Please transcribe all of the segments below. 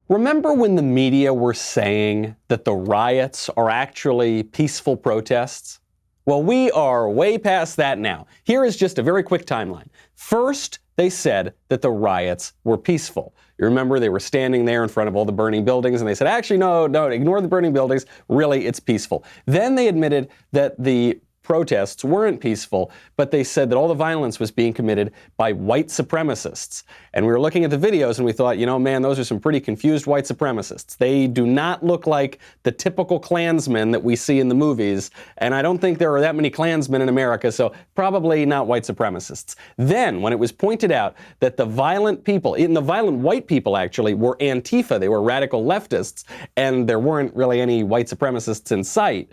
Remember when the media were saying that the riots are actually peaceful protests? Well, we are way past that now. Here is just a very quick timeline. First, they said that the riots were peaceful. You remember they were standing there in front of all the burning buildings and they said, actually, no, ignore the burning buildings. Really, it's peaceful. Then they admitted that the protests weren't peaceful, but they said that all the violence was being committed by white supremacists. And we were looking at the videos and we thought, man, those are some pretty confused white supremacists. They do not look like the typical Klansmen that we see in the movies. And I don't think there are that many Klansmen in America, so probably not white supremacists. Then, when it was pointed out that the violent people, even the violent white people actually, were Antifa, they were radical leftists, and there weren't really any white supremacists in sight,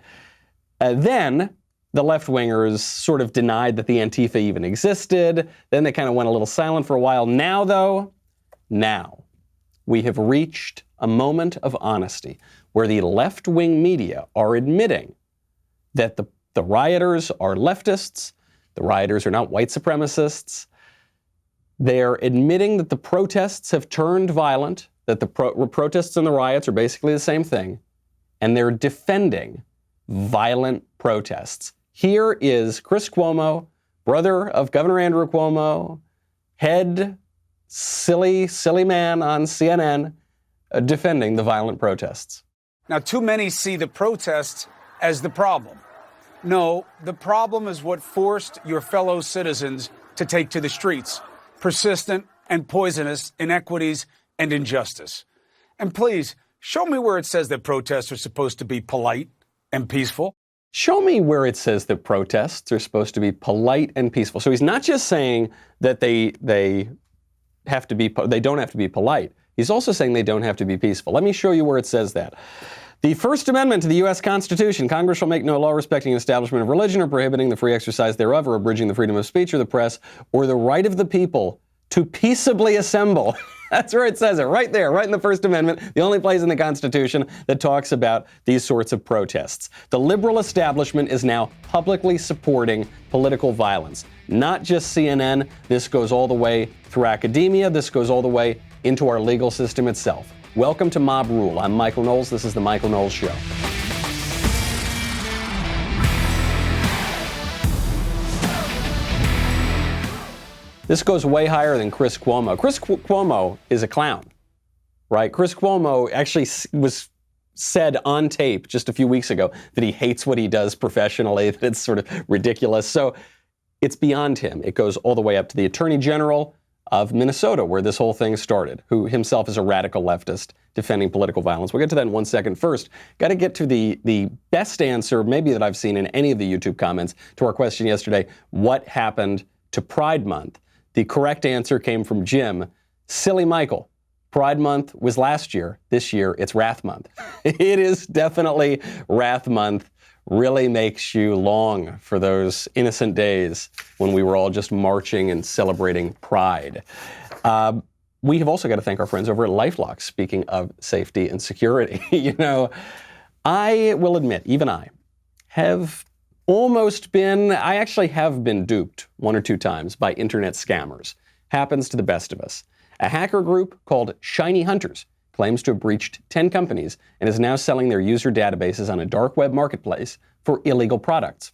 then the left-wingers sort of denied that the Antifa even existed. Then they kind of went a little silent for a while. Now, though, we have reached a moment of honesty where the left-wing media are admitting that the rioters are leftists, the rioters are not white supremacists. They're admitting that the protests have turned violent, that the protests and the riots are basically the same thing, and they're defending violent protests. Here is Chris Cuomo, brother of Governor Andrew Cuomo, head silly man on CNN, defending the violent protests. Now, too many see the protests as the problem. No, the problem is what forced your fellow citizens to take to the streets. Persistent and poisonous inequities and injustice. And please, show me where it says that protests are supposed to be polite and peaceful. Show me where it says that protests are supposed to be polite and peaceful. So he's not just saying that they don't have to be polite. He's also saying they don't have to be peaceful. Let me show you where it says that. The First Amendment to the U.S. Constitution, Congress shall make no law respecting an establishment of religion or prohibiting the free exercise thereof or abridging the freedom of speech or the press or the right of the people to peaceably assemble. That's where it says it, right there, right in the First Amendment, the only place in the Constitution that talks about these sorts of protests. The liberal establishment is now publicly supporting political violence. Not just CNN, this goes all the way through academia, this goes all the way into our legal system itself. Welcome to Mob Rule. I'm Michael Knowles. This is The Michael Knowles Show. This goes way higher than Chris Cuomo. Chris Cuomo is a clown, right? Chris Cuomo actually was said on tape just a few weeks ago that he hates what he does professionally, that it's sort of ridiculous. So it's beyond him. It goes all the way up to the Attorney General of Minnesota, where this whole thing started, who himself is a radical leftist defending political violence. We'll get to that in 1 second. First, got to get to the best answer, maybe that I've seen in any of the YouTube comments, to our question yesterday, what happened to Pride Month? The correct answer came from Jim. Silly Michael. Pride Month was last year. This year, it's Wrath Month. It is definitely Wrath Month. Really makes you long for those innocent days when we were all just marching and celebrating Pride. We have also got to thank our friends over at LifeLock. Speaking of safety and security, I will admit, even I have I actually have been duped 1 or 2 times by internet scammers. Happens to the best of us. A hacker group called Shiny Hunters claims to have breached 10 companies and is now selling their user databases on a dark web marketplace for illegal products.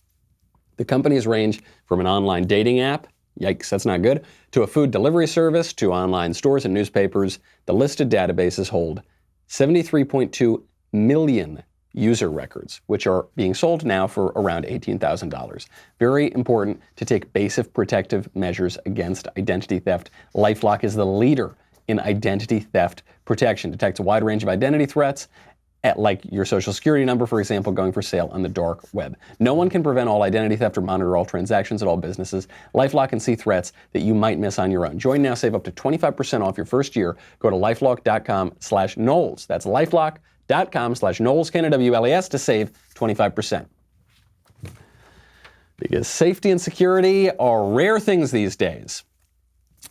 The companies range from an online dating app, yikes, that's not good, to a food delivery service, to online stores and newspapers. The listed databases hold 73.2 million user records, which are being sold now for around $18,000. Very important to take basic protective measures against identity theft. LifeLock is the leader in identity theft protection. Detects a wide range of identity threats, like your social security number, for example, going for sale on the dark web. No one can prevent all identity theft or monitor all transactions at all businesses. LifeLock can see threats that you might miss on your own. Join now, save up to 25% off your first year. Go to lifelock.com/Knowles. That's lifelock.com/Knowles, Knowles, to save 25%. Because safety and security are rare things these days.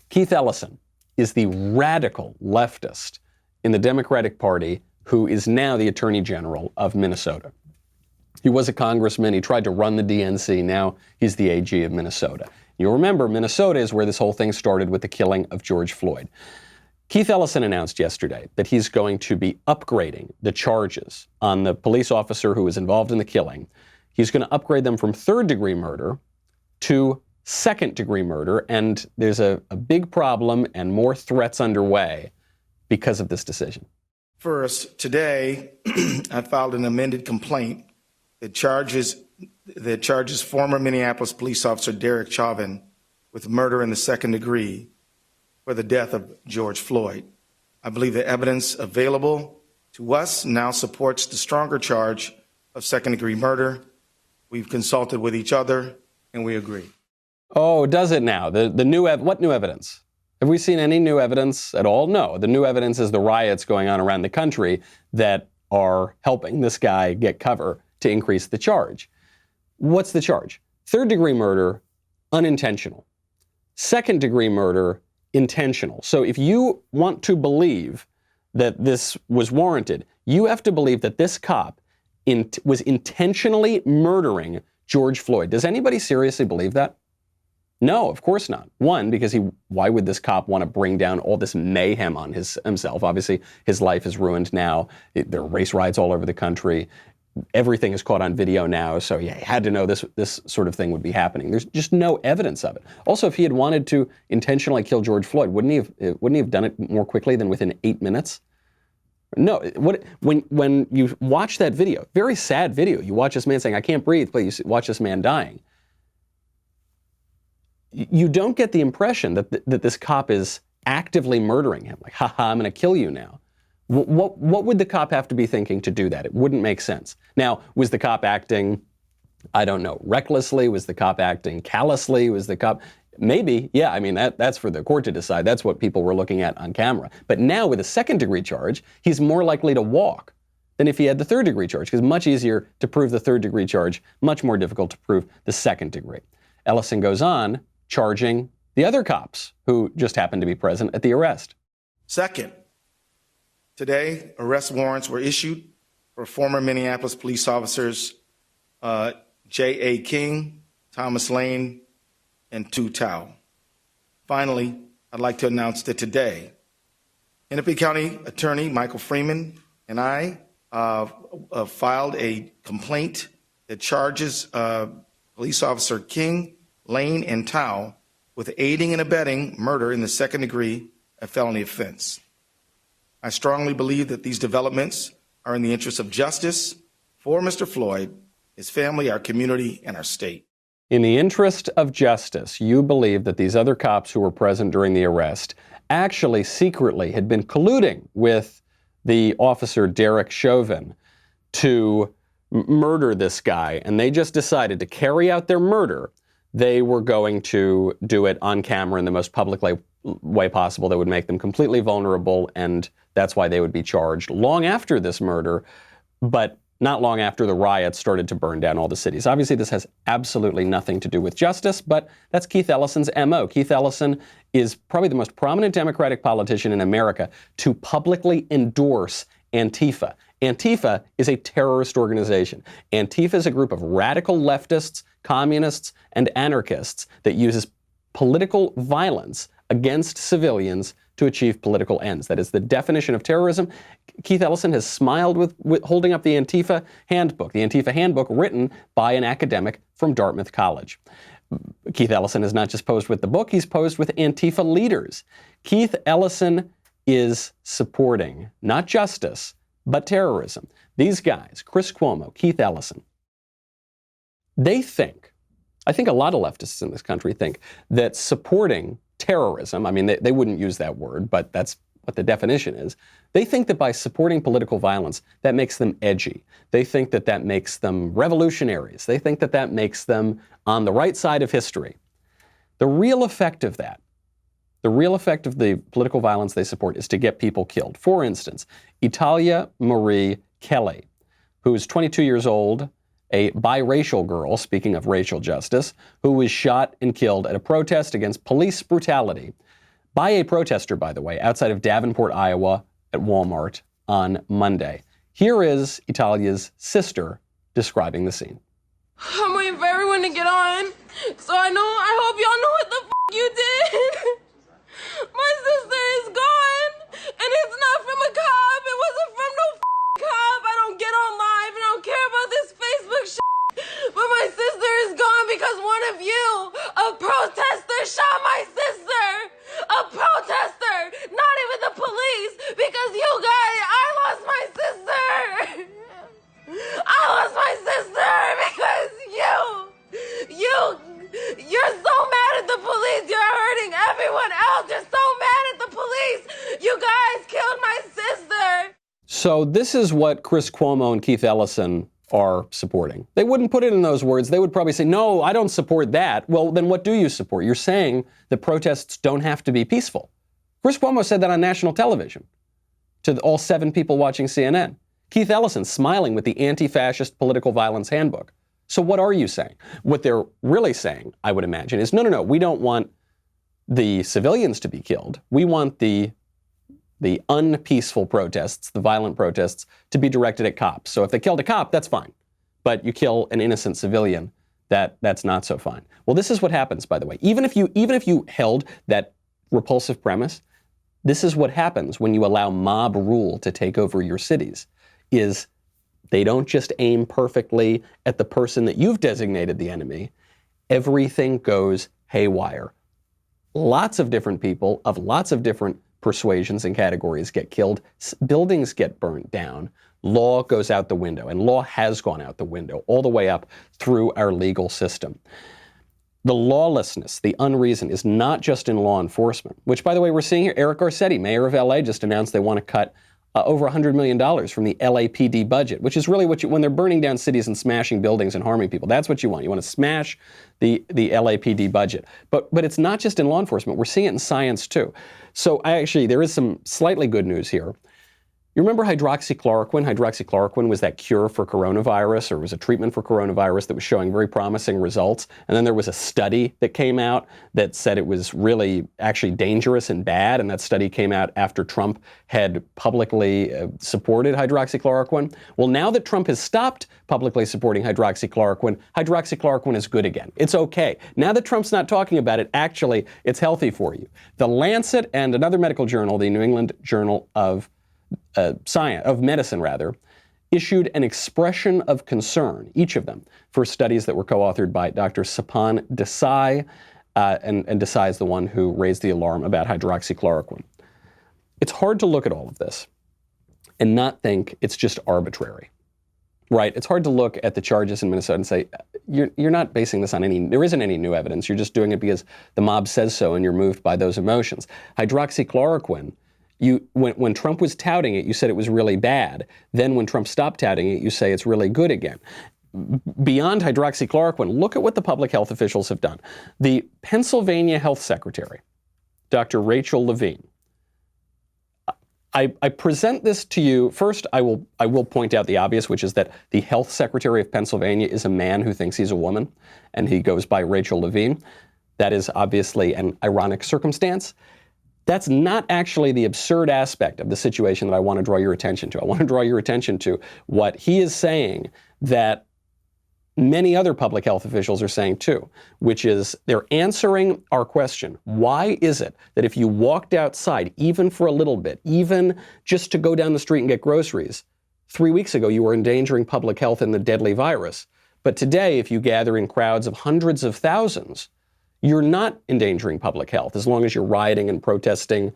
Keith Ellison is the radical leftist in the Democratic Party who is now the Attorney General of Minnesota. He was a congressman. He tried to run the DNC. Now he's the AG of Minnesota. You'll remember, Minnesota is where this whole thing started with the killing of George Floyd. Keith Ellison announced yesterday that he's going to be upgrading the charges on the police officer who was involved in the killing. He's going to upgrade them from third-degree murder to second-degree murder, and there's a big problem and more threats underway because of this decision. First, today, I filed an amended complaint that charges former Minneapolis police officer Derek Chauvin with murder in the second degree for the death of George Floyd. I believe the evidence available to us now supports the stronger charge of second-degree murder. We've consulted with each other, and we agree. Oh, does it now? What new evidence? Have we seen any new evidence at all? No. The new evidence is the riots going on around the country that are helping this guy get cover to increase the charge. What's the charge? Third-degree murder, unintentional. Second-degree murder, intentional. So if you want to believe that this was warranted, you have to believe that this cop was intentionally murdering George Floyd. Does anybody seriously believe that? No, of course not. One, because why would this cop want to bring down all this mayhem on himself? Obviously, his life is ruined now. There are race riots all over the country. Everything is caught on video now, so he had to know this sort of thing would be happening. There's just no evidence of it. Also, if he had wanted to intentionally kill George Floyd, wouldn't he have done it more quickly than within 8 minutes? No. When you watch that video, very sad video, you watch this man saying, "I can't breathe," but you watch this man dying. You don't get the impression that this cop is actively murdering him. Like, haha, I'm going to kill you now. What would the cop have to be thinking to do that? It wouldn't make sense. Now, was the cop acting, I don't know, recklessly? Was the cop acting callously? Was the cop... Maybe, yeah, I mean, that's for the court to decide. That's what people were looking at on camera. But now with a second-degree charge, he's more likely to walk than if he had the third-degree charge, because it's much easier to prove the third-degree charge, much more difficult to prove the second degree. Ellison goes on charging the other cops who just happened to be present at the arrest. Second, today, arrest warrants were issued for former Minneapolis police officers J.A. King, Thomas Lane, and Tu Tao. Finally, I'd like to announce that today, Hennepin County Attorney Michael Freeman and I filed a complaint that charges police officer King, Lane, and Tao with aiding and abetting murder in the second degree, a felony offense. I strongly believe that these developments are in the interest of justice for Mr. Floyd, his family, our community, and our state. In the interest of justice, you believe that these other cops who were present during the arrest actually secretly had been colluding with the officer Derek Chauvin to murder this guy, and they just decided to carry out their murder. They were going to do it on camera in the most public way possible that would make them completely vulnerable, and that's why they would be charged long after this murder, but not long after the riots started to burn down all the cities. Obviously, this has absolutely nothing to do with justice, but that's Keith Ellison's MO. Keith Ellison is probably the most prominent Democratic politician in America to publicly endorse Antifa. Antifa is a terrorist organization. Antifa is a group of radical leftists, communists, and anarchists that uses political violence against civilians to achieve political ends. That is the definition of terrorism. Keith Ellison has smiled with holding up the Antifa handbook written by an academic from Dartmouth College. Keith Ellison has not just posed with the book, he's posed with Antifa leaders. Keith Ellison is supporting not justice, but terrorism. These guys, Chris Cuomo, Keith Ellison, they think, I think a lot of leftists in this country think that supporting terrorism, I mean, they wouldn't use that word, but that's what the definition is. They think that by supporting political violence, that makes them edgy. They think that that makes them revolutionaries. They think that that makes them on the right side of history. The real effect of that, the real effect of the political violence they support is to get people killed. For instance, Italia Marie Kelly, who is 22 years old, a biracial girl, speaking of racial justice, who was shot and killed at a protest against police brutality by a protester, by the way, outside of Davenport, Iowa, at Walmart on Monday. Here is Italia's sister describing the scene. I'm waiting for everyone to get on, so I hope y'all know what the you did. My sister is gone. So this is what Chris Cuomo and Keith Ellison are supporting. They wouldn't put it in those words. They would probably say, no, I don't support that. Well, then what do you support? You're saying that protests don't have to be peaceful. Chris Cuomo said that on national television to all 7 people watching CNN. Keith Ellison smiling with the anti-fascist political violence handbook. So what are you saying? What they're really saying, I would imagine, is no, we don't want the civilians to be killed. We want the unpeaceful protests, the violent protests, to be directed at cops. So if they killed a cop, that's fine. But you kill an innocent civilian, that's not so fine. Well, this is what happens, by the way. Even if you held that repulsive premise, this is what happens when you allow mob rule to take over your cities, is they don't just aim perfectly at the person that you've designated the enemy. Everything goes haywire. Lots of different people of lots of different persuasions and categories get killed. Buildings get burnt down. Law goes out the window, and law has gone out the window all the way up through our legal system. The lawlessness, the unreason, is not just in law enforcement, which, by the way, we're seeing here. Eric Garcetti, mayor of LA, just announced they want to cut over $100 million from the LAPD budget, which is really what when they're burning down cities and smashing buildings and harming people, that's what you want. You want to smash the LAPD budget. But it's not just in law enforcement. We're seeing it in science, too. So there is some slightly good news here. You remember hydroxychloroquine? Hydroxychloroquine was that cure for coronavirus, or was a treatment for coronavirus that was showing very promising results. And then there was a study that came out that said it was really actually dangerous and bad. And that study came out after Trump had publicly supported hydroxychloroquine. Well, now that Trump has stopped publicly supporting hydroxychloroquine, hydroxychloroquine is good again. It's okay. Now that Trump's not talking about it, actually, it's healthy for you. The Lancet and another medical journal, the New England Journal of Medicine, issued an expression of concern, each of them, for studies that were co-authored by Dr. Sapan Desai, and Desai is the one who raised the alarm about hydroxychloroquine. It's hard to look at all of this and not think it's just arbitrary, right? It's hard to look at the charges in Minnesota and say, you're not basing this on there isn't any new evidence. You're just doing it because the mob says so and you're moved by those emotions. Hydroxychloroquine, when Trump was touting it, you said it was really bad. Then when Trump stopped touting it, you say it's really good again. Beyond hydroxychloroquine, look at what the public health officials have done. The Pennsylvania Health Secretary, Dr. Rachel Levine, I present this to you. First, I will point out the obvious, which is that the Health Secretary of Pennsylvania is a man who thinks he's a woman, and he goes by Rachel Levine. That is obviously an ironic circumstance. That's not actually the absurd aspect of the situation that I want to draw your attention to. I want to draw your attention to what he is saying that many other public health officials are saying too, which is they're answering our question. Why is it that if you walked outside, even for a little bit, even just to go down the street and get groceries, 3 weeks ago you were endangering public health in the deadly virus, but today if you gather in crowds of hundreds of thousands, you're not endangering public health as long as you're rioting and protesting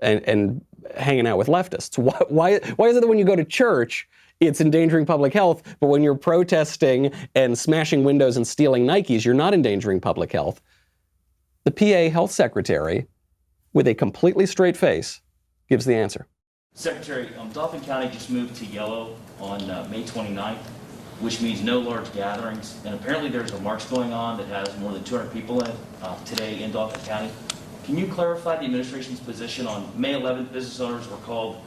and hanging out with leftists. Why is it that when you go to church, it's endangering public health, but when you're protesting and smashing windows and stealing Nikes, you're not endangering public health? The PA health secretary, with a completely straight face, gives the answer. Secretary, Dauphin County just moved to yellow on May 29th. Which means no large gatherings. And apparently there's a march going on that has more than 200 people in it today in Dauphin County. Can you clarify the administration's position on May 11th? Business owners were called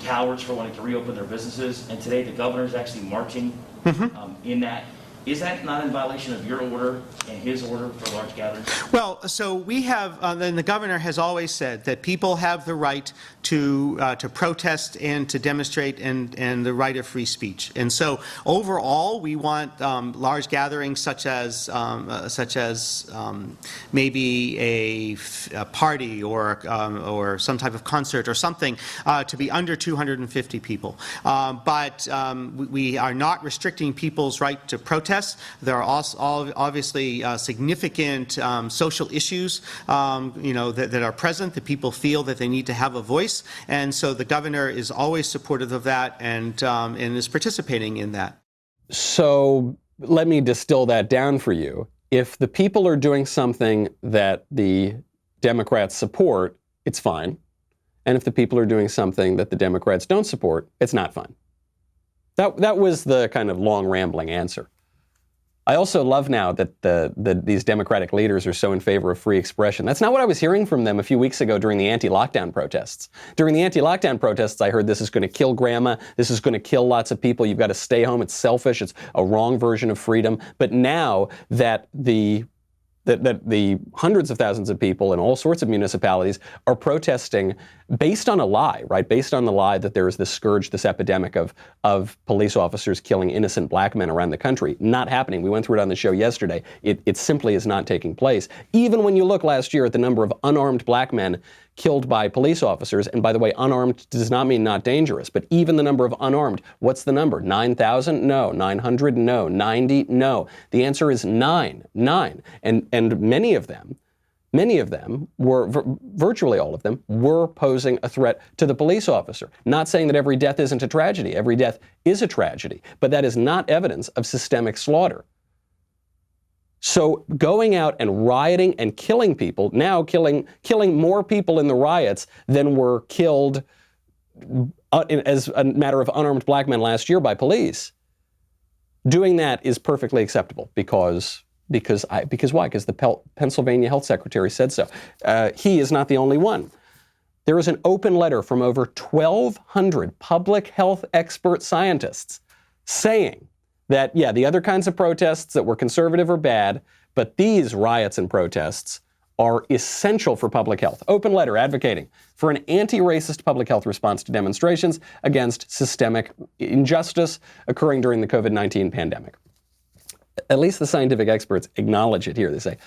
cowards for wanting to reopen their businesses, and today the governor is actually marching in that. Is that not in violation of your order and his order for large gatherings? Well, so we have, and the governor has always said that people have the right to protest and to demonstrate and the right of free speech. And so overall, we want large gatherings such as maybe a party or some type of concert or something to be under 250 people. But we are not restricting people's right to protest. There are also obviously significant social issues, that are present, that people feel that they need to have a voice, and so the governor is always supportive of that and is participating in that. So let me distill that down for you. If the people are doing something that the Democrats support, it's fine. And if the people are doing something that the Democrats don't support, it's not fun. That was the kind of long, rambling answer. I also love now that these Democratic leaders are so in favor of free expression. That's not what I was hearing from them a few weeks ago during the anti-lockdown protests. During the anti-lockdown protests, I heard this is going to kill grandma. This is going to kill lots of people. You've got to stay home. It's selfish. It's a wrong version of freedom. But now that the hundreds of thousands of people in all sorts of municipalities are protesting based on a lie, right? Based on the lie that there is this scourge, this epidemic of police officers killing innocent black men around the country. Not happening. We went through it on the show yesterday. It simply is not taking place. Even when you look last year at the number of unarmed black men killed by police officers, and by the way, unarmed does not mean not dangerous, but even the number of unarmed, what's the number? 9,000? No. 900? No. 90? No. The answer is 9. And many of them were, virtually all of them, were posing a threat to the police officer. Not saying that every death isn't a tragedy. Every death is a tragedy, but that is not evidence of systemic slaughter. So going out and rioting and killing people, now killing more people in the riots than were killed as a matter of unarmed black men last year by police, doing that is perfectly acceptable because why? Because the Pennsylvania health secretary said so. He is not the only one. There is an open letter from over 1,200 public health expert scientists saying that, yeah, the other kinds of protests that were conservative are bad, but these riots and protests are essential for public health. Open letter advocating for an anti-racist public health response to demonstrations against systemic injustice occurring during the COVID-19 pandemic. At least the scientific experts acknowledge it here. They say,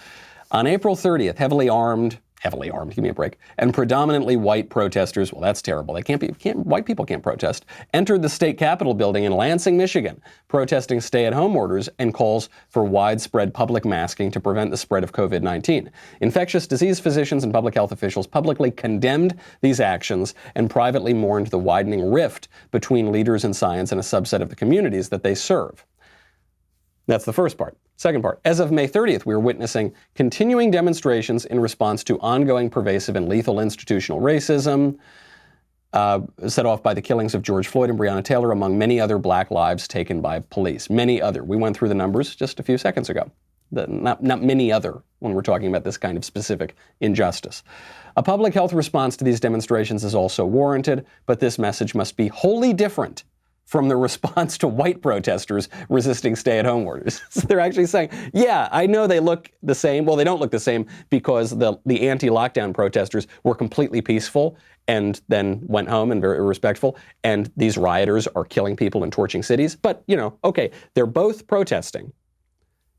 on April 30th, heavily armed, give me a break, and predominantly white protesters, well, that's terrible. White people can't protest, entered the state capitol building in Lansing, Michigan, protesting stay-at-home orders and calls for widespread public masking to prevent the spread of COVID-19. Infectious disease physicians and public health officials publicly condemned these actions and privately mourned the widening rift between leaders in science and a subset of the communities that they serve. That's the first part. Second part, as of May 30th, we are witnessing continuing demonstrations in response to ongoing, pervasive, and lethal institutional racism, set off by the killings of George Floyd and Breonna Taylor, among many other black lives taken by police. Many other. We went through the numbers just a few seconds ago. Not many other when we're talking about this kind of specific injustice. A public health response to these demonstrations is also warranted, but this message must be wholly different from the response to white protesters resisting stay-at-home orders. So they're actually saying, yeah, I know they look the same. Well, they don't look the same because the anti-lockdown protesters were completely peaceful and then went home and very respectful. And these rioters are killing people and torching cities. But, okay, they're both protesting.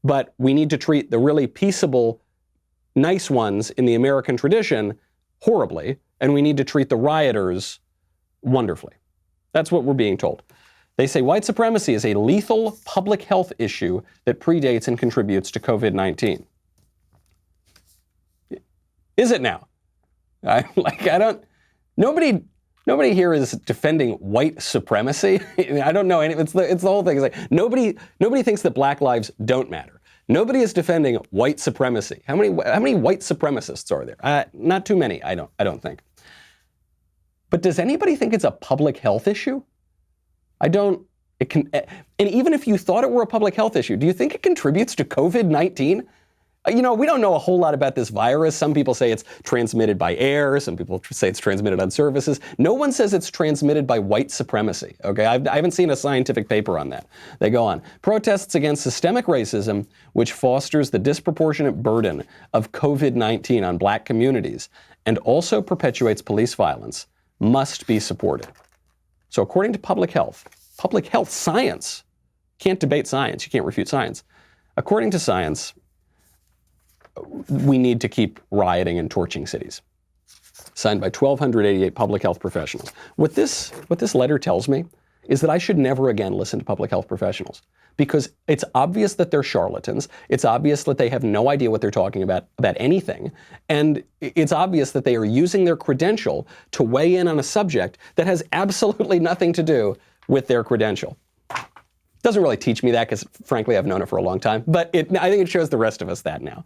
But we need to treat the really peaceable, nice ones in the American tradition horribly, and we need to treat the rioters wonderfully. That's what we're being told. They say white supremacy is a lethal public health issue that predates and contributes to COVID-19. Is it now? Nobody here is defending white supremacy. I don't know. It's the whole thing. It's like nobody thinks that black lives don't matter. Nobody is defending white supremacy. How many white supremacists are there? Not too many. I don't think. But does anybody think it's a public health issue? I don't. And even if you thought it were a public health issue, do you think it contributes to COVID-19? We don't know a whole lot about this virus. Some people say it's transmitted by air. Some people say it's transmitted on surfaces. No one says it's transmitted by white supremacy. Okay, I haven't seen a scientific paper on that. They go on. Protests against systemic racism, which fosters the disproportionate burden of COVID-19 on black communities and also perpetuates police violence, must be supported. So according to public health science, can't debate science, you can't refute science. According to science, we need to keep rioting and torching cities. Signed by 1,288 public health professionals. What this letter tells me is that I should never again listen to public health professionals because it's obvious that they're charlatans. It's obvious that they have no idea what they're talking about anything. And it's obvious that they are using their credential to weigh in on a subject that has absolutely nothing to do with their credential. Doesn't really teach me that because, frankly, I've known it for a long time. But I think it shows the rest of us that now.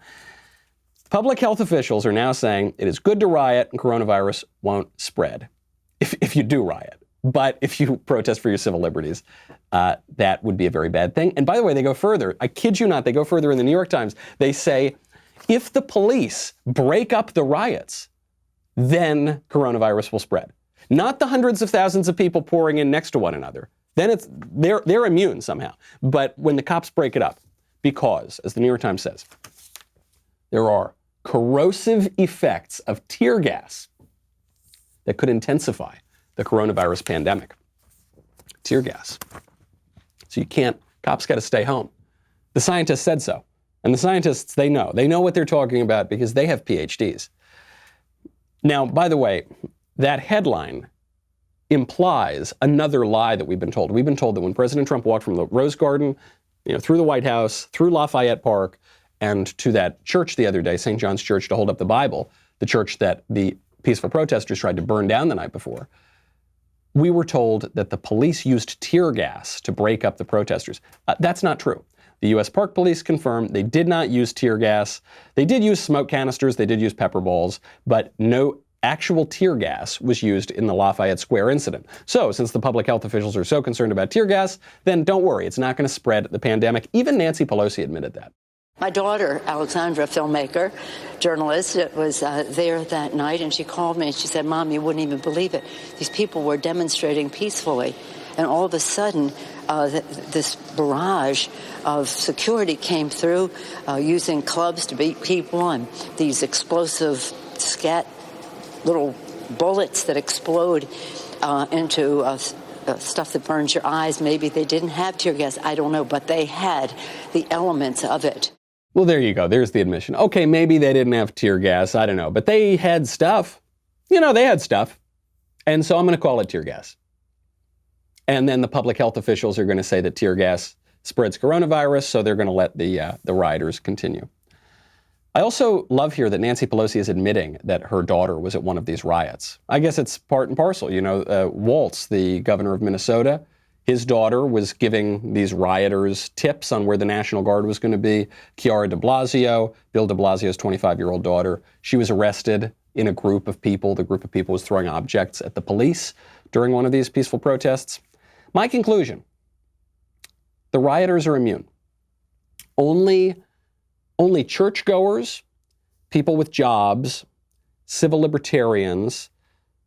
Public health officials are now saying it is good to riot and coronavirus won't spread if you do riot. But if you protest for your civil liberties, that would be a very bad thing. And by the way, they go further. I kid you not, they go further in the New York Times. They say, if the police break up the riots, then coronavirus will spread. Not the hundreds of thousands of people pouring in next to one another. Then they're immune somehow. But when the cops break it up, because, as the New York Times says, there are corrosive effects of tear gas that could intensify the coronavirus pandemic. Tear gas. So cops got to stay home. The scientists said so. And the scientists, they know what they're talking about because they have PhDs. Now, by the way, that headline implies another lie that we've been told. We've been told that when President Trump walked from the Rose Garden, through the White House, through Lafayette Park, and to that church the other day, St. John's Church, to hold up the Bible, the church that the peaceful protesters tried to burn down the night before, we were told that the police used tear gas to break up the protesters. That's not true. The U.S. Park Police confirmed they did not use tear gas. They did use smoke canisters, they did use pepper balls, but no actual tear gas was used in the Lafayette Square incident. So, since the public health officials are so concerned about tear gas, then don't worry, it's not going to spread the pandemic. Even Nancy Pelosi admitted that. My daughter, Alexandra, filmmaker, journalist, was there that night, and she called me and she said, "Mom, you wouldn't even believe it. These people were demonstrating peacefully, and all of a sudden, this barrage of security came through using clubs to beat people and these explosive scat little bullets that explode into stuff that burns your eyes. Maybe they didn't have tear gas. I don't know, but they had the elements of it." Well, there you go. There's the admission. Okay, maybe they didn't have tear gas. I don't know. But they had stuff. They had stuff. And so I'm going to call it tear gas. And then the public health officials are going to say that tear gas spreads coronavirus, so they're going to let the rioters continue. I also love here that Nancy Pelosi is admitting that her daughter was at one of these riots. I guess it's part and parcel. Waltz, the governor of Minnesota, his daughter was giving these rioters tips on where the National Guard was going to be. Chiara de Blasio, Bill de Blasio's 25-year-old daughter, she was arrested in a group of people. The group of people was throwing objects at the police during one of these peaceful protests. My conclusion, the rioters are immune. Only churchgoers, people with jobs, civil libertarians,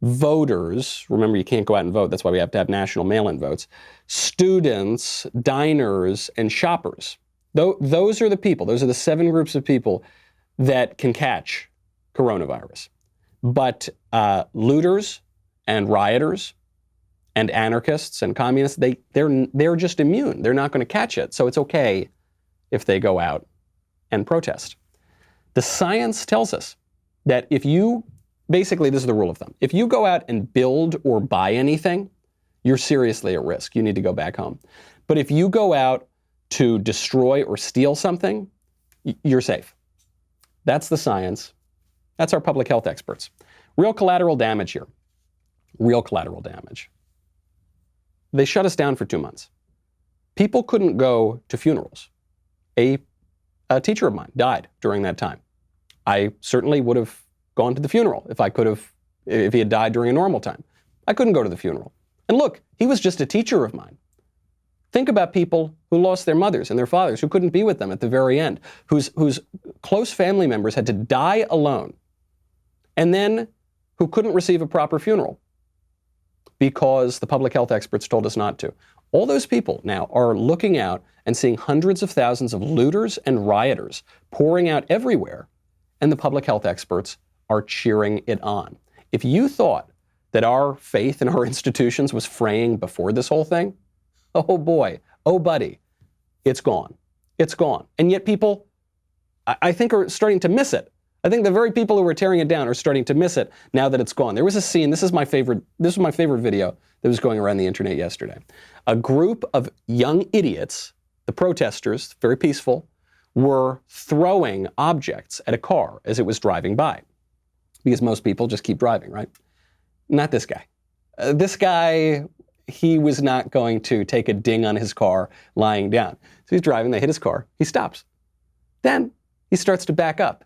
voters, remember you can't go out and vote, that's why we have to have national mail-in votes, students, diners, and shoppers. Those are the people, those are the 7 groups of people that can catch coronavirus. But looters and rioters and anarchists and communists, they're just immune. They're not going to catch it. So it's okay if they go out and protest. The science tells us that basically this is the rule of thumb. If you go out and build or buy anything, you're seriously at risk. You need to go back home. But if you go out to destroy or steal something, you're safe. That's the science. That's our public health experts. Real collateral damage here. Real collateral damage. They shut us down for 2 months. People couldn't go to funerals. A teacher of mine died during that time. I certainly would have gone to the funeral if he had died during a normal time. I couldn't go to the funeral. And look, he was just a teacher of mine. Think about people who lost their mothers and their fathers, who couldn't be with them at the very end, whose close family members had to die alone, and then who couldn't receive a proper funeral because the public health experts told us not to. All those people now are looking out and seeing hundreds of thousands of looters and rioters pouring out everywhere, and the public health experts are cheering it on. If you thought that our faith in our institutions was fraying before this whole thing, oh boy, oh buddy, it's gone. It's gone. And yet people, I think, are starting to miss it. I think the very people who were tearing it down are starting to miss it now that it's gone. There was a scene, this was my favorite video that was going around the internet yesterday. A group of young idiots, the protesters, very peaceful, were throwing objects at a car as it was driving by. Because most people just keep driving, right? Not this guy. This guy, he was not going to take a ding on his car lying down. So he's driving, they hit his car, he stops. Then he starts to back up.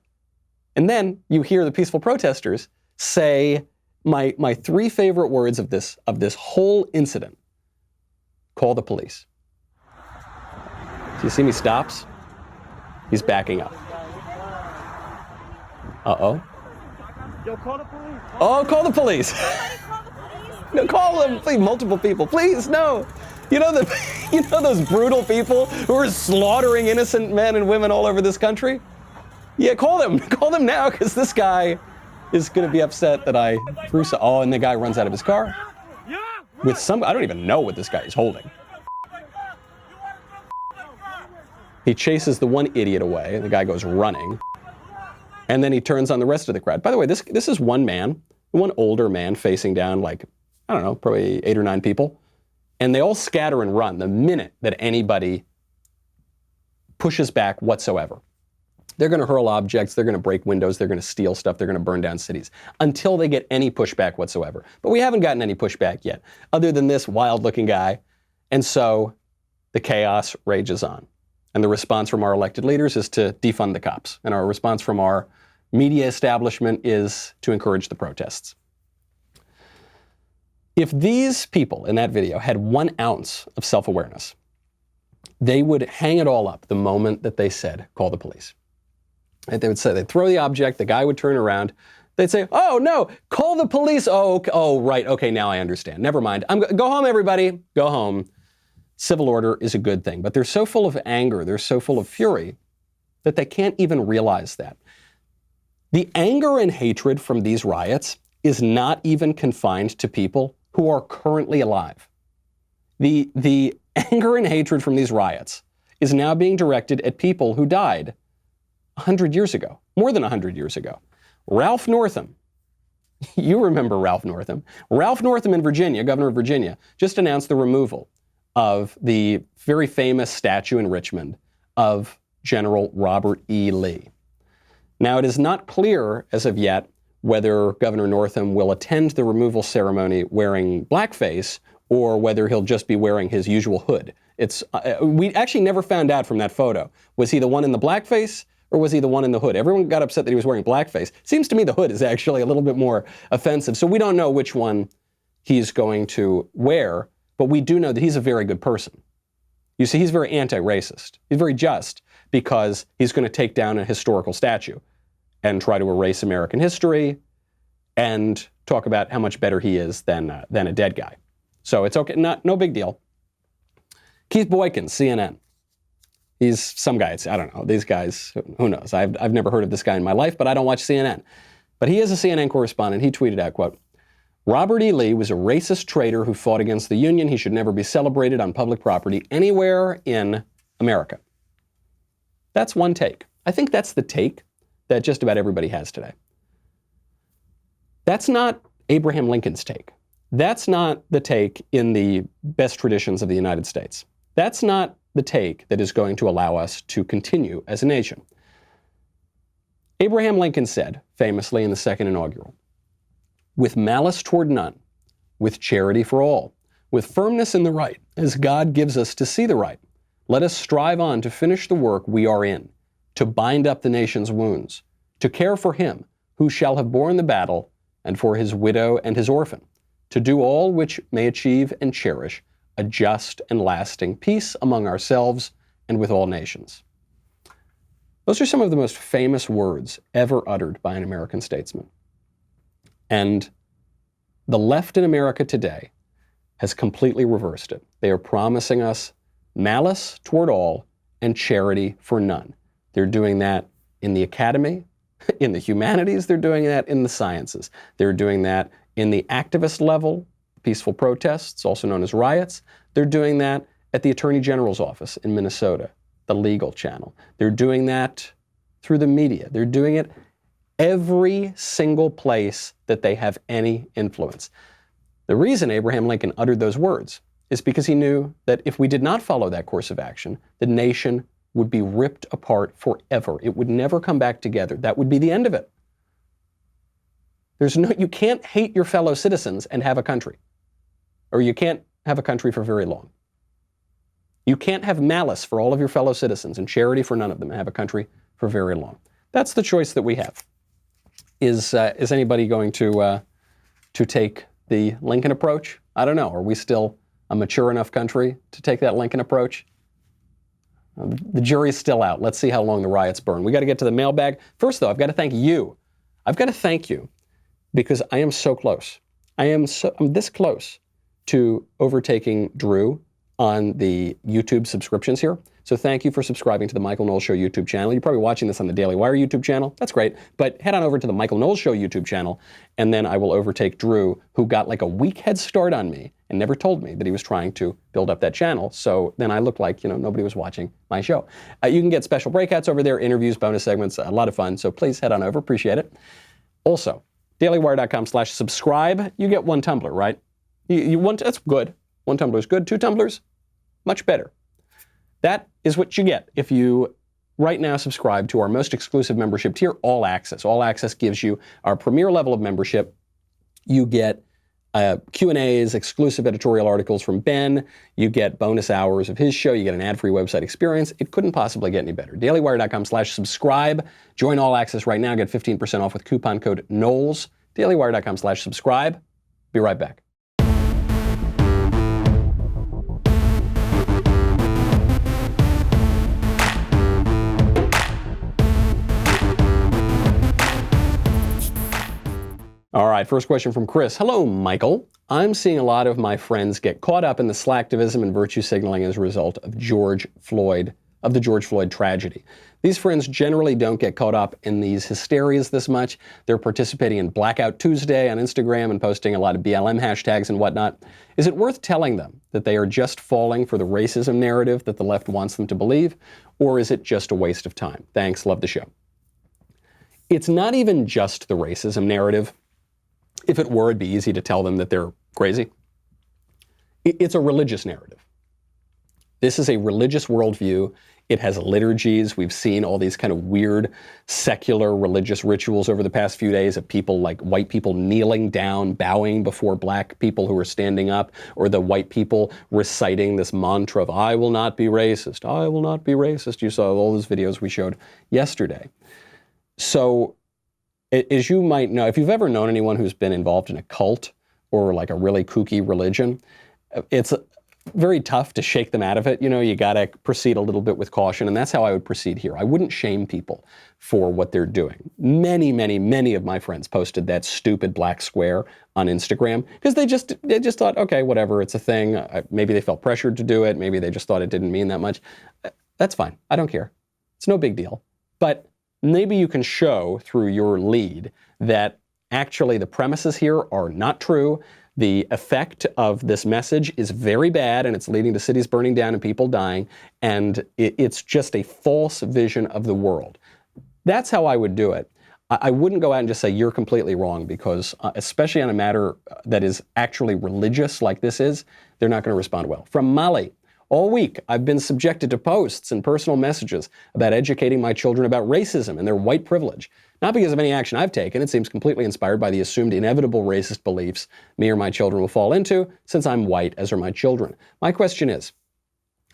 And then you hear the peaceful protesters say my three favorite words of this whole incident. Call the police. Do you see me stops? He's backing up. Uh-oh. Yo, call the police. Oh, call the police. No, call them, please, multiple people. Please, no. You know those brutal people who are slaughtering innocent men and women all over this country? Yeah, call them. Call them now, because this guy is going to be upset that I threw so. Oh, and the guy runs out of his car with some. I don't even know what this guy is holding. He chases the one idiot away, and the guy goes running. And then he turns on the rest of the crowd. By the way, this is one man, one older man facing down like, I don't know, probably 8 or 9 people. And they all scatter and run the minute that anybody pushes back whatsoever. They're going to hurl objects, they're going to break windows, they're going to steal stuff, they're going to burn down cities until they get any pushback whatsoever. But we haven't gotten any pushback yet, other than this wild-looking guy. And so the chaos rages on. And the response from our elected leaders is to defund the cops. And our response from our media establishment is to encourage the protests. If these people in that video had 1 ounce of self-awareness, they would hang it all up the moment that they said, call the police. And they would say, they'd throw the object, the guy would turn around, they'd say, oh no, call the police. Oh, right, okay, now I understand. Never mind. Go home, everybody, go home. Civil order is a good thing, but they're so full of anger, they're so full of fury that they can't even realize that. The anger and hatred from these riots is not even confined to people who are currently alive. The anger and hatred from these riots is now being directed at people who died 100 years ago, more than 100 years ago. Ralph Northam, you remember Ralph Northam. Ralph Northam in Virginia, governor of Virginia, just announced the removal of the very famous statue in Richmond of General Robert E. Lee. Now, it is not clear as of yet whether Governor Northam will attend the removal ceremony wearing blackface or whether he'll just be wearing his usual hood. We actually never found out from that photo. Was he the one in the blackface or was he the one in the hood? Everyone got upset that he was wearing blackface. Seems to me the hood is actually a little bit more offensive. So we don't know which one he's going to wear, but we do know that he's a very good person. You see, he's very anti-racist. He's very just because he's going to take down a historical statue and try to erase American history and talk about how much better he is than a dead guy. So it's okay, no big deal. Keith Boykin, CNN. He's some guy, I don't know, these guys, who knows? I've never heard of this guy in my life, but I don't watch CNN. But he is a CNN correspondent. He tweeted out, quote, Robert E. Lee was a racist traitor who fought against the Union. He should never be celebrated on public property anywhere in America. That's one take. I think that's the take that just about everybody has today. That's not Abraham Lincoln's take. That's not the take in the best traditions of the United States. That's not the take that is going to allow us to continue as a nation. Abraham Lincoln said, famously in the second inaugural, with malice toward none, with charity for all, with firmness in the right, as God gives us to see the right, let us strive on to finish the work we are in, to bind up the nation's wounds, to care for him who shall have borne the battle, and for his widow and his orphan, to do all which may achieve and cherish a just and lasting peace among ourselves and with all nations. Those are some of the most famous words ever uttered by an American statesman. And the left in America today has completely reversed it. They are promising us malice toward all and charity for none. They're doing that in the academy, in the humanities, they're doing that in the sciences. They're doing that in the activist level, peaceful protests, also known as riots. They're doing that at the Attorney General's office in Minnesota, the legal channel. They're doing that through the media. They're doing it every single place that they have any influence. The reason Abraham Lincoln uttered those words is because he knew that if we did not follow that course of action, the nation would be ripped apart forever. It would never come back together. That would be the end of it. You can't hate your fellow citizens and have a country. Or you can't have a country for very long. You can't have malice for all of your fellow citizens and charity for none of them and have a country for very long. That's the choice that we have. Is anybody going to take the Lincoln approach? I don't know. Are we still a mature enough country to take that Lincoln approach? The jury's still out. Let's see how long the riots burn. We got to get to the mailbag. First, though, I've got to thank you. I've got to thank you because I am so close. I'm this close to overtaking Drew on the YouTube subscriptions here. So thank you for subscribing to the Michael Knowles Show YouTube channel. You're probably watching this on the Daily Wire YouTube channel. That's great. But head on over to the Michael Knowles Show YouTube channel, and then I will overtake Drew, who got like a week head start on me and never told me that he was trying to build up that channel. So then I looked like, nobody was watching my show. You can get special breakouts over there, interviews, bonus segments, a lot of fun. So please head on over. Appreciate it. Also, dailywire.com/subscribe. You get one tumbler, right? You want, that's good. One tumbler is good. Two tumblers, much better. That is what you get if you right now subscribe to our most exclusive membership tier, All Access. All Access gives you our premier level of membership. You get Q&As, exclusive editorial articles from Ben. You get bonus hours of his show. You get an ad-free website experience. It couldn't possibly get any better. dailywire.com/subscribe. Join All Access right now. Get 15% off with coupon code Knowles. dailywire.com/subscribe. Be right back. All right, first question from Chris. Hello, Michael. I'm seeing a lot of my friends get caught up in the slacktivism and virtue signaling as a result of the George Floyd tragedy. These friends generally don't get caught up in these hysterias this much. They're participating in Blackout Tuesday on Instagram and posting a lot of BLM hashtags and whatnot. Is it worth telling them that they are just falling for the racism narrative that the left wants them to believe, or is it just a waste of time? Thanks, love the show. It's not even just the racism narrative. If it were, it'd be easy to tell them that they're crazy. It's a religious narrative. This is a religious worldview. It has liturgies. We've seen all these kind of weird secular religious rituals over the past few days of people like white people kneeling down, bowing before black people who are standing up, or the white people reciting this mantra of, I will not be racist, I will not be racist. You saw all those videos we showed yesterday. So, as you might know, if you've ever known anyone who's been involved in a cult or like a really kooky religion, it's very tough to shake them out of it. You got to proceed a little bit with caution, and that's how I would proceed here. I wouldn't shame people for what they're doing. Many, many, many of my friends posted that stupid black square on Instagram because they just thought, okay, whatever, it's a thing. Maybe they felt pressured to do it. Maybe they just thought it didn't mean that much. That's fine. I don't care. It's no big deal. But maybe you can show through your lead that actually the premises here are not true. The effect of this message is very bad, and it's leading to cities burning down and people dying, and it's just a false vision of the world. That's how I would do it. I wouldn't go out and just say you're completely wrong because, especially on a matter that is actually religious like this is, they're not going to respond well. From Mali. All week, I've been subjected to posts and personal messages about educating my children about racism and their white privilege. Not because of any action I've taken. It seems completely inspired by the assumed inevitable racist beliefs me or my children will fall into, since I'm white, as are my children. My question is,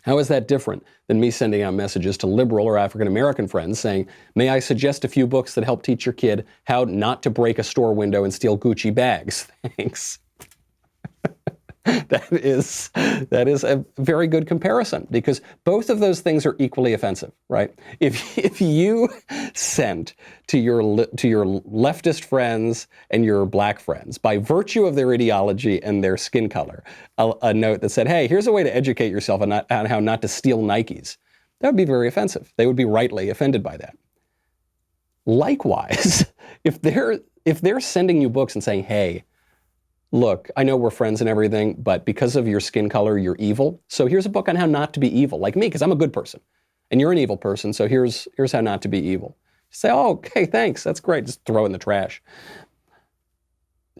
how is that different than me sending out messages to liberal or African-American friends saying, may I suggest a few books that help teach your kid how not to break a store window and steal Gucci bags? Thanks. That is a very good comparison because both of those things are equally offensive, right? If you sent to your leftist friends and your black friends, by virtue of their ideology and their skin color, a note that said, hey, here's a way to educate yourself on how not to steal Nikes, that would be very offensive. They would be rightly offended by that. Likewise, if they're sending you books and saying, hey, look, I know we're friends and everything, but because of your skin color, you're evil. So here's a book on how not to be evil, like me, because I'm a good person. And you're an evil person, so here's how not to be evil. Say, oh, okay, thanks, that's great. Just throw it in the trash.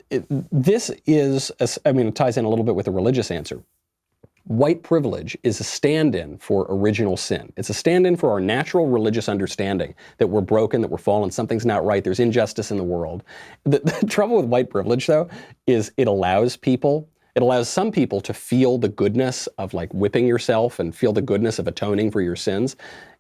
It ties in a little bit with the religious answer. White privilege is a stand-in for original sin. It's a stand-in for our natural religious understanding that we're broken, that we're fallen, something's not right, there's injustice in the world. The trouble with white privilege, though, is it allows some people to feel the goodness of like whipping yourself and feel the goodness of atoning for your sins.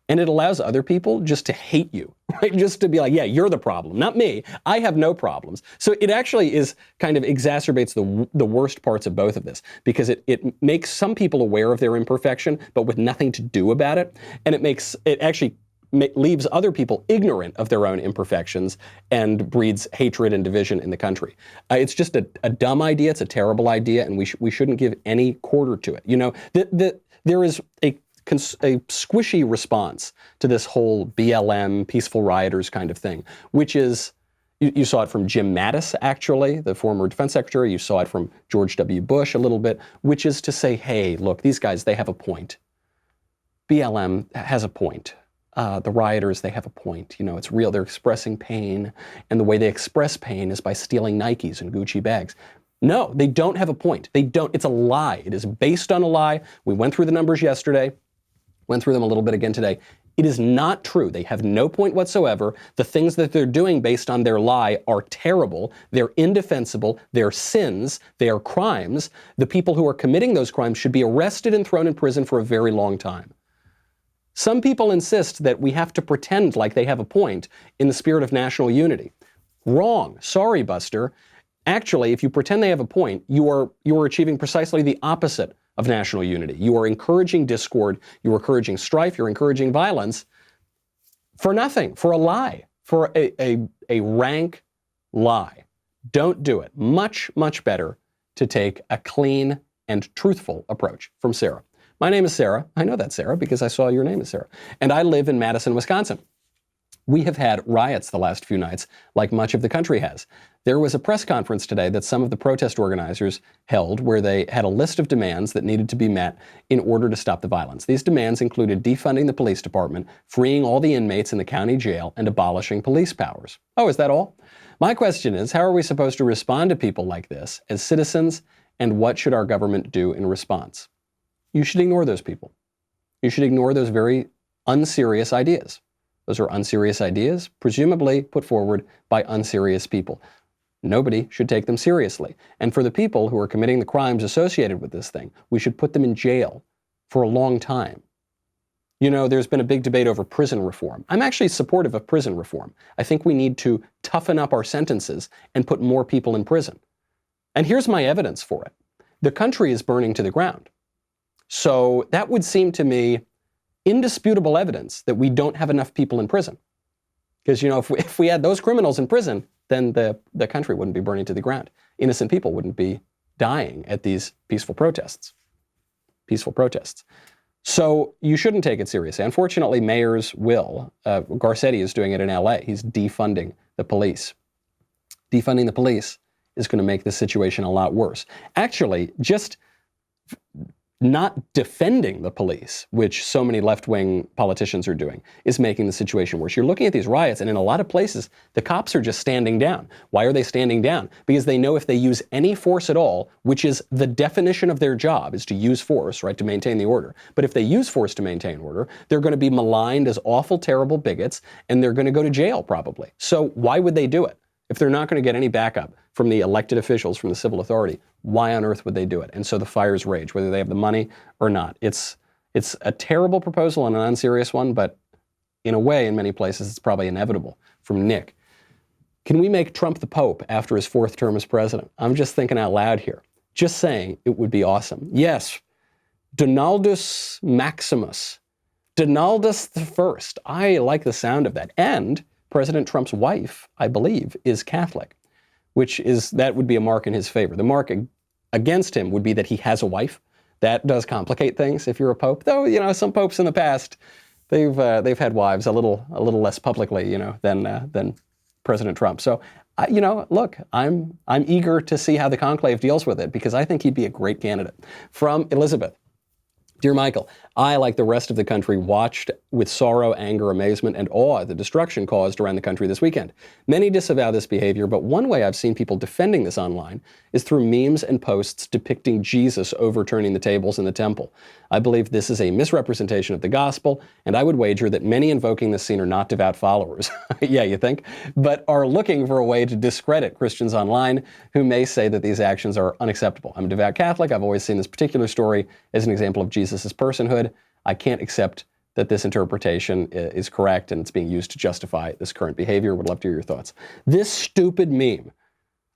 And it allows other people just to hate you, right? Just to be like, yeah, you're the problem, not me. I have no problems. So it actually is kind of exacerbates the worst parts of both of this, because it makes some people aware of their imperfection, but with nothing to do about it. And it actually leaves other people ignorant of their own imperfections and breeds hatred and division in the country. It's just a dumb idea. It's a terrible idea, and we shouldn't give any quarter to it. You know, there is a squishy response to this whole BLM, peaceful rioters kind of thing, which is, you saw it from Jim Mattis, actually, the former defense secretary. You saw it from George W. Bush a little bit, which is to say, hey, look, these guys, they have a point. BLM has a point. The rioters, they have a point. You know, it's real. They're expressing pain, and the way they express pain is by stealing Nikes and Gucci bags. No, they don't have a point. They don't. It's a lie. It is based on a lie. We went through the numbers yesterday. Went through them a little bit again today. It is not true. They have no point whatsoever. The things that they're doing based on their lie are terrible. They're indefensible. They're sins. They are crimes. The people who are committing those crimes should be arrested and thrown in prison for a very long time. Some people insist that we have to pretend like they have a point in the spirit of national unity. Wrong. Sorry, Buster. Actually, if you pretend they have a point, you are achieving precisely the opposite of national unity. You are encouraging discord, you are encouraging strife, you're encouraging violence for nothing, for a lie, for a rank lie. Don't do it. Much, much better to take a clean and truthful approach. From Sarah. My name is Sarah. I know that, Sarah, because I saw your name is Sarah. And I live in Madison, Wisconsin. We have had riots the last few nights, like much of the country has. There was a press conference today that some of the protest organizers held where they had a list of demands that needed to be met in order to stop the violence. These demands included defunding the police department, freeing all the inmates in the county jail, and abolishing police powers. Oh, is that all? My question is, how are we supposed to respond to people like this as citizens, and what should our government do in response? You should ignore those people. You should ignore those very unserious ideas. Those are unserious ideas, presumably put forward by unserious people. Nobody should take them seriously. And for the people who are committing the crimes associated with this thing, we should put them in jail for a long time. You know, there's been a big debate over prison reform. I'm actually supportive of prison reform. I think we need to toughen up our sentences and put more people in prison. And here's my evidence for it. The country is burning to the ground. So that would seem to me indisputable evidence that we don't have enough people in prison. Because, you know, if we had those criminals in prison, then the country wouldn't be burning to the ground. Innocent people wouldn't be dying at these peaceful protests. Peaceful protests. So you shouldn't take it seriously. Unfortunately, mayors will. Garcetti is doing it in LA. He's defunding the police. Defunding the police is going to make the situation a lot worse. Actually, just not defending the police, which so many left-wing politicians are doing, is making the situation worse. You're looking at these riots, and in a lot of places, the cops are just standing down. Why are they standing down? Because they know if they use any force at all, which is the definition of their job, is to use force, right, to maintain the order. But if they use force to maintain order, they're going to be maligned as awful, terrible bigots, and they're going to go to jail, probably. So why would they do it? If they're not going to get any backup from the elected officials, from the civil authority, why on earth would they do it? And so the fires rage, whether they have the money or not. It's a terrible proposal and an unserious one, but in a way, in many places, it's probably inevitable. From Nick. Can we make Trump the Pope after his 4th term as president? I'm just thinking out loud here. Just saying, it would be awesome. Yes, Donaldus Maximus. Donaldus the First. I like the sound of that. And President Trump's wife, I believe, is Catholic, that would be a mark in his favor. The mark against him would be that he has a wife. That does complicate things if you're a pope. Though, you know, some popes in the past, they've had wives a little less publicly, you know, than President Trump. So, you know, look, I'm eager to see how the conclave deals with it, because I think he'd be a great candidate. From Elizabeth. Dear Michael, I, like the rest of the country, watched with sorrow, anger, amazement, and awe the destruction caused around the country this weekend. Many disavow this behavior, but one way I've seen people defending this online is through memes and posts depicting Jesus overturning the tables in the temple. I believe this is a misrepresentation of the gospel, and I would wager that many invoking this scene are not devout followers. Yeah, you think? But are looking for a way to discredit Christians online who may say that these actions are unacceptable. I'm a devout Catholic. I've always seen this particular story as an example of Jesus' personhood. I can't accept that this interpretation is correct and it's being used to justify this current behavior. Would love to hear your thoughts. This stupid meme.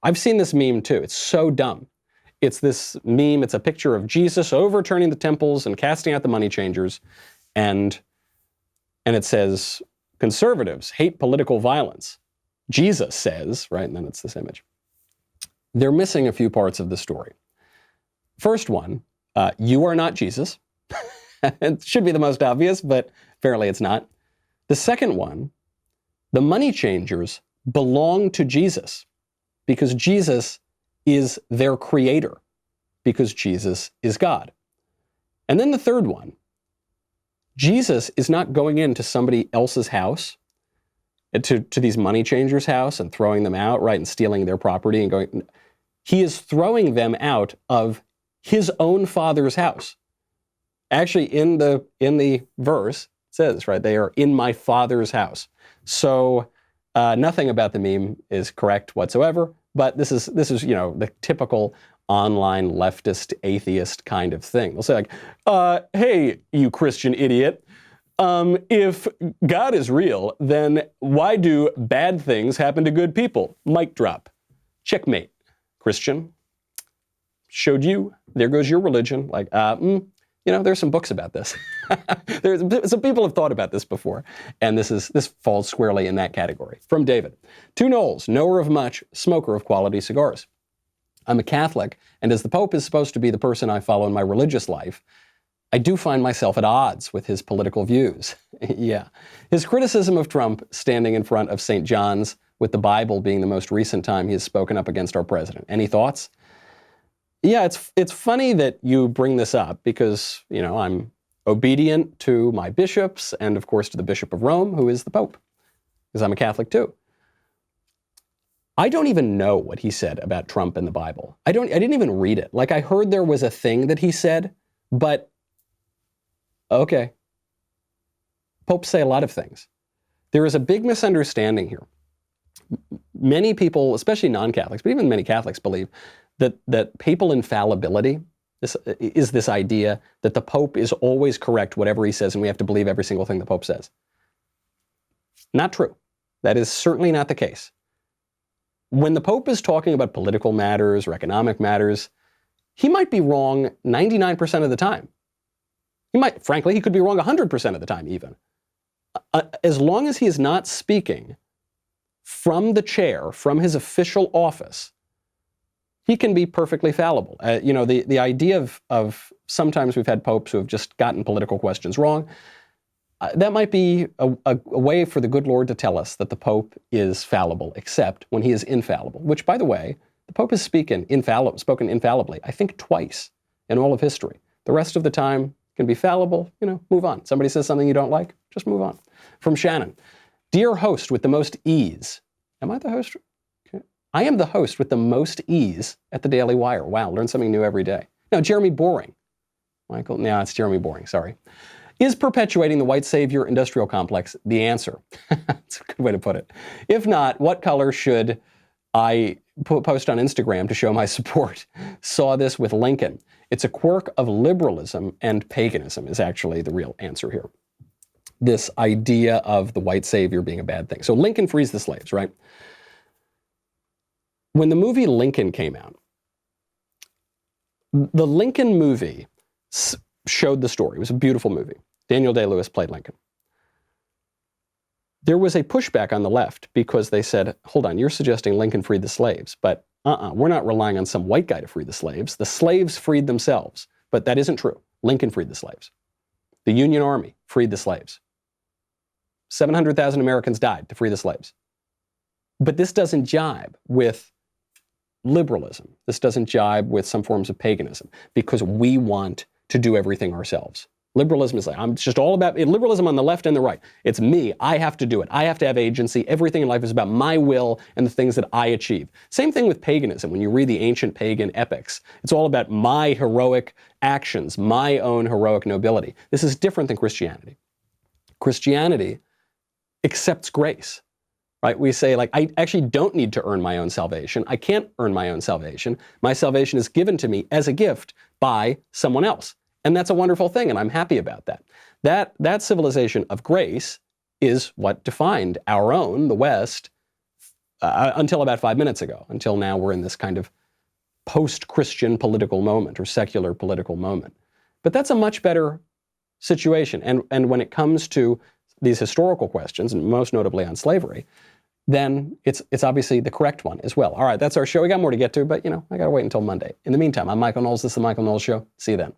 I've seen this meme too. It's so dumb. It's this meme. It's a picture of Jesus overturning the temples and casting out the money changers. And it says, conservatives hate political violence. Jesus says, right? And then it's this image. They're missing a few parts of the story. First one, you are not Jesus. It should be the most obvious, but apparently it's not. The second one, the money changers belong to Jesus because Jesus is their creator, because Jesus is God. And then the third one, Jesus is not going into somebody else's house, to these money changers' house and throwing them out, right, and stealing their property and going. He is throwing them out of his own Father's house. Actually, in the verse, it says, right, they are in my Father's house. So nothing about the meme is correct whatsoever, but this is the typical online leftist atheist kind of thing. They'll say like, hey, you Christian idiot, if God is real, then why do bad things happen to good people? Mic drop. Checkmate. Christian. Showed you. There goes your religion. Like, there's some books about this. Some people have thought about this before, and this falls squarely in that category. From David. To Knowles, knower of much, smoker of quality cigars. I'm a Catholic, and as the Pope is supposed to be the person I follow in my religious life, I do find myself at odds with his political views. Yeah. His criticism of Trump standing in front of St. John's, with the Bible being the most recent time he has spoken up against our president. Any thoughts? Yeah, it's funny that you bring this up because, I'm obedient to my bishops and, of course, to the Bishop of Rome, who is the Pope, because I'm a Catholic too. I don't even know what he said about Trump in the Bible. I didn't even read it. Like, I heard there was a thing that he said, but okay. Popes say a lot of things. There is a big misunderstanding here. Many people, especially non-Catholics, but even many Catholics, believe that papal infallibility is this idea that the Pope is always correct, whatever he says, and we have to believe every single thing the Pope says. Not true. That is certainly not the case. When the Pope is talking about political matters or economic matters, he might be wrong 99% of the time. Frankly, he could be wrong 100% of the time even. As long as he is not speaking from the chair, from his official office, he can be perfectly fallible. The idea of sometimes we've had popes who have just gotten political questions wrong, that might be a way for the good Lord to tell us that the Pope is fallible, except when he is infallible, which, by the way, the Pope has spoken infallibly, I think twice in all of history. The rest of the time can be fallible, move on. Somebody says something you don't like, just move on. From Shannon. Dear host with the most ease. Am I the host? Okay. I am the host with the most ease at the Daily Wire. Wow, learn something new every day. No, Jeremy Boring. Michael, no, it's Jeremy Boring, sorry. Is perpetuating the white savior industrial complex the answer? That's a good way to put it. If not, what color should I post on Instagram to show my support? Saw this with Lincoln. It's a quirk of liberalism and paganism is actually the real answer here. This idea of the white savior being a bad thing. So Lincoln frees the slaves, right? When the movie Lincoln came out, the Lincoln movie showed the story. It was a beautiful movie. Daniel Day-Lewis played Lincoln. There was a pushback on the left because they said, hold on, you're suggesting Lincoln freed the slaves, but we're not relying on some white guy to free the slaves. The slaves freed themselves, but that isn't true. Lincoln freed the slaves. The Union Army freed the slaves. 700,000 Americans died to free the slaves. But this doesn't jibe with liberalism. This doesn't jibe with some forms of paganism because we want to do everything ourselves. Liberalism is like, I'm just all about liberalism on the left and the right. It's me. I have to do it. I have to have agency. Everything in life is about my will and the things that I achieve. Same thing with paganism. When you read the ancient pagan epics, it's all about my heroic actions, my own heroic nobility. This is different than Christianity. Christianity accepts grace, right? We say, like, I actually don't need to earn my own salvation. I can't earn my own salvation. My salvation is given to me as a gift by someone else. And that's a wonderful thing, and I'm happy about that. That civilization of grace is what defined our own, the West, until about 5 minutes ago. Until now, we're in this kind of post-Christian political moment or secular political moment. But that's a much better situation. And when it comes to these historical questions, and most notably on slavery, then it's obviously the correct one as well. All right, that's our show. We got more to get to, but I got to wait until Monday. In the meantime, I'm Michael Knowles. This is The Michael Knowles Show. See you then.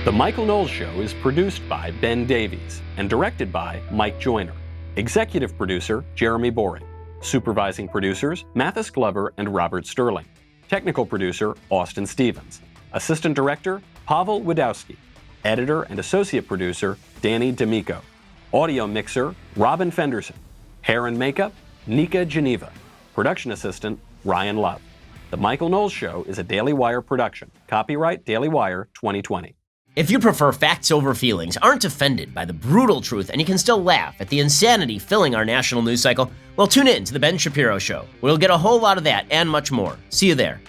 The Michael Knowles Show is produced by Ben Davies and directed by Mike Joyner. Executive producer, Jeremy Boring. Supervising producers, Mathis Glover and Robert Sterling. Technical producer, Austin Stevens. Assistant director, Pavel Wadowski. Editor and associate producer, Danny D'Amico. Audio mixer, Robin Fenderson. Hair and makeup, Nika Geneva. Production assistant, Ryan Love. The Michael Knowles Show is a Daily Wire production. Copyright Daily Wire 2020. If you prefer facts over feelings, aren't offended by the brutal truth, and you can still laugh at the insanity filling our national news cycle, well, tune in to The Ben Shapiro Show. We'll get a whole lot of that and much more. See you there.